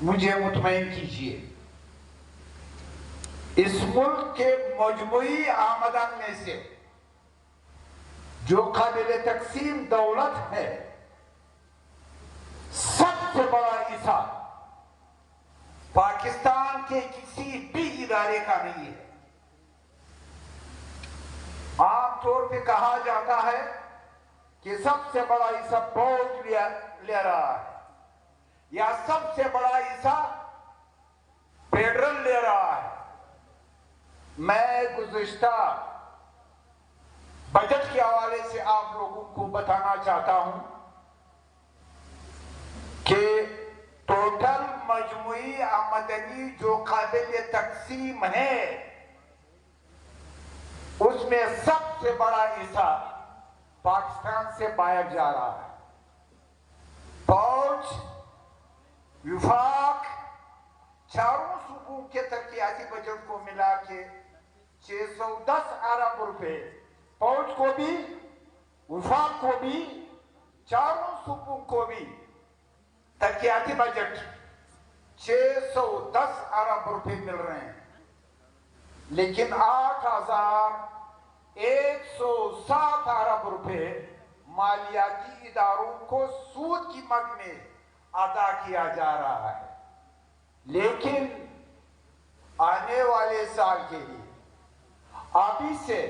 مجھے مطمئن کیجیے، اس ملک کے مجموعی آمدن میں سے جو قابل تقسیم دولت ہے، سب سے بڑا حصہ پاکستان کے کسی بھی ادارے کا نہیں ہے۔ عام طور پہ کہا جاتا ہے کہ سب سے بڑا حصہ فوج لے رہا ہے یا سب سے بڑا حصہ فیڈرل لے رہا ہے۔ میں گزشتہ بجٹ کے حوالے سے آپ لوگوں کو بتانا چاہتا ہوں کہ ٹوٹل مجموعی آمدنی جو قابل تقسیم ہے، اس میں سب سے بڑا حصہ پاکستان سے باہر جا رہا ہے۔ فوج، وفاق، چاروں صوبوں کے ترقیاتی بجٹ کو ملا کے 610 ارب روپے، فوج کو بھی، وفاق کو بھی، چاروں صوبوں کو بھی ترقیاتی بجٹ 610 ارب روپے مل رہے ہیں، لیکن 8107 ارب روپے مالیاتی اداروں کو سود کی مد میں ادا کیا جا رہا ہے۔ لیکن آنے والے سال کے لیے ابھی سے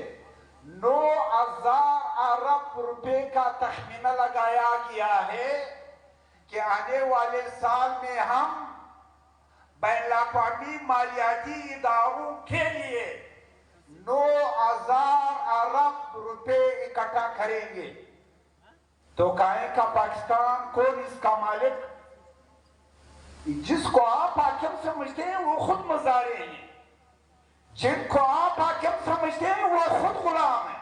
9000 ارب روپے کا تخمینہ لگایا گیا ہے کہ آنے والے سال میں ہم بین الاقوامی مالیاتی اداروں کے لیے 9000 ارب روپے اکٹھا کریں گے۔ تو کہیں کا پاکستان کون اس کا مالک؟ جس کو آپ حاکم سمجھتے ہیں وہ خود مزارے ہیں، جن کو آپ حاکم سمجھتے ہیں وہ خود غلام ہیں۔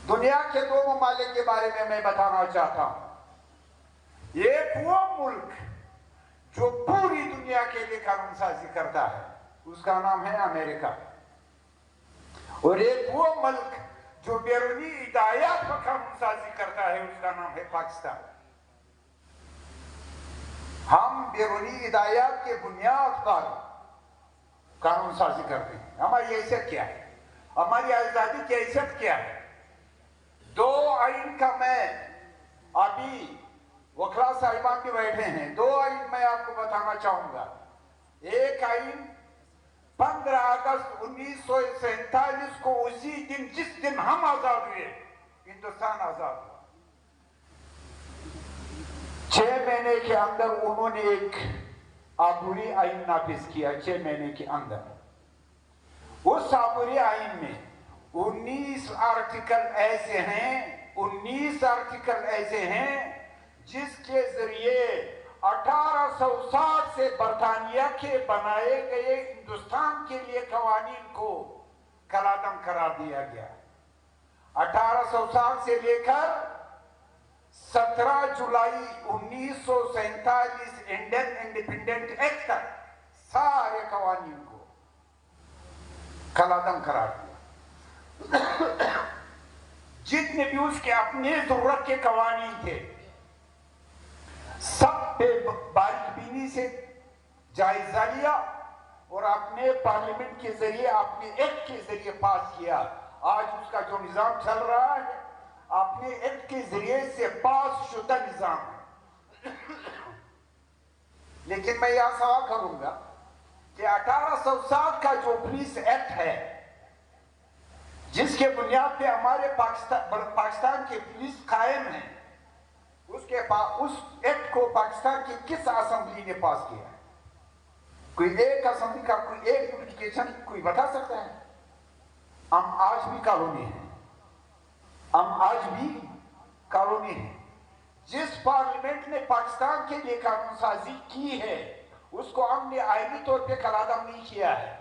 دنیا کے 2 ممالک کے بارے میں بتانا چاہتا ہوں۔ ایک وہ ملک جو پوری دنیا کے لیے قانون سازی کرتا ہے، اس کا نام ہے امریکہ، اور ایک وہ ملک جو بیرونی ہدایات پر قانون سازی کرتا ہے، اس کا نام ہے پاکستان۔ ہم بیرونی ہدایات کے بنیاد پر قانون سازی کرتے ہیں۔ ہماری حیثیت کیا ہے؟ ہماری آزادی کی حیثیت کیا ہے؟ 2 آئین کا میں ابھی وکلا صاحبان بھی بیٹھے ہیں، 2 آئین میں آپ کو بتانا چاہوں گا۔ ایک آئین 15 اگست 1947 کو، اسی دن جس دن ہم آزاد ہوئے، ہندوستان آزاد ہوا، 6 مہینے کے اندر انہوں نے ایک عبوری آئین نافذ کیا۔ 6 مہینے کے اندر اس عبوری آئین میں 19 آرٹیکل ایسے ہیں، 19 آرٹیکل ایسے ہیں جس کے ذریعے 1860 سے برطانیہ کے بنائے گئے ہندوستان کے لیے قوانین کو کالعدم قرار دیا گیا۔ 1860 سے لے کر 17 جولائی 1947 انڈین انڈیپینڈنٹ ایکٹ تک سارے قوانین کو کالعدم قرار دیا۔ جتنے بھی اس کے اپنے ضرورت کے قوانین تھے، سب پہ باریک بینی سے جائزہ لیا اور اپنے پارلیمنٹ کے ذریعے، اپنے ایکٹ کے ذریعے پاس کیا۔ آج اس کا جو نظام چل رہا ہے، اپنے ایکٹ کے ذریعے سے پاس شدہ نظام ہے۔ لیکن میں یہ سوال کروں گا کہ 1860 کا جو پولیس ایکٹ ہے، جس کے بنیاد پہ ہمارے پاکستان کے پولیس قائم ہے، اس ایکٹ کو پاکستان کی کس اسمبلی نے پاس کیا ہے؟ کوئی ایک اسمبلی کا کوئی ایک نوٹیفکیشن کوئی بتا سکتا ہے؟ ہم آج بھی کالونی ہیں، ہم آج بھی کالونی ہیں۔ جس پارلیمنٹ نے پاکستان کے لیے قانون سازی کی ہے، اس کو ہم نے آئینی طور پہ کالعدم نہیں کیا ہے۔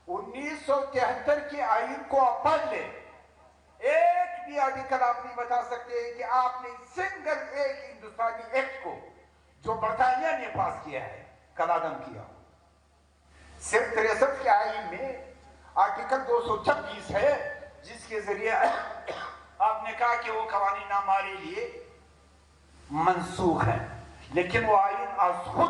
1973 کے آئین کو آپ پڑھ لیں، ایک بھی آرٹیکل آپ نہیں بتا سکتے کہ آپ نے سنگل ایک ہندوستانی ایکٹ کو جو برطانیہ نے پاس کیا ہے کالعدم کیا۔ صرف 63 کے آئین میں آرٹیکل 226 ہے، جس کے ذریعے آپ نے کہا کہ وہ قوانین ہمارے لیے منسوخ ہیں، لیکن وہ آئین از خود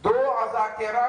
2013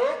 1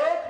1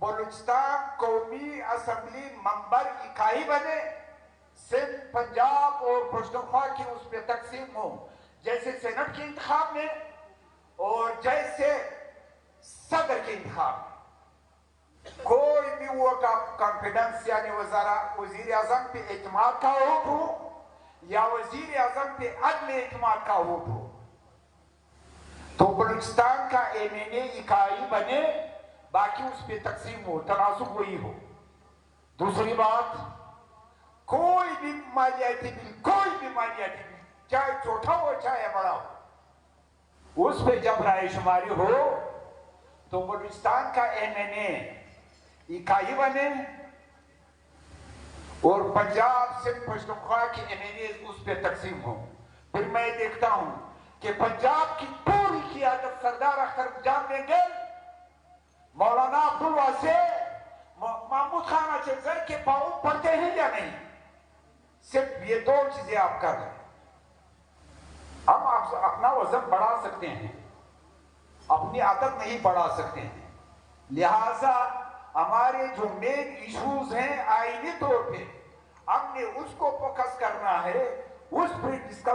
بلوچستان قومی اسمبلی ممبر اکائی بنے، سندھ پنجاب اور پشتونخوا کی اس پہ تقسیم ہو، جیسے سینٹ کے انتخاب میں اور جیسے صدر کے انتخاب میں۔ کوئی بھی وہ کانفیڈنس یعنی وزیر اعظم پہ اعتماد کا ووٹ ہو یا وزیر اعظم پہ عدم اعتماد کا ووٹ ہو تو بلوچستان کا ایم این اے اکائی بنے، باقی اس پہ تقسیم ہو، تناسب وہی ہو۔ دوسری بات، کوئی بھی مالیاتی بل چاہے چھوٹا ہو چاہے بڑا ہو، اس پہ جب رائے شماری ہو تو بلوچستان کا ایم این اے اکائی بنے اور پنجاب سندھ پشتونخوا کے ایم این اے اس پہ تقسیم ہو۔ پھر میں دیکھتا ہوں کہ پنجاب کی پوری قیادت سردار اختر جان مینگل، مولانا عبدالواسع، محمود خان اچھزر کے پاؤں پڑتے ہیں یا نہیں؟ صرف یہ دو چیزیں آپ کر رہے ہیں۔ ہم اپنا وزن بڑھا سکتے ہیں، اپنی عادت نہیں بڑھا سکتے ہیں، لہذا ہمارے جو مین ایشوز ہیں آئینی طور پہ ہم نے اس کو فوکس کرنا ہے، اس پہ ڈسکس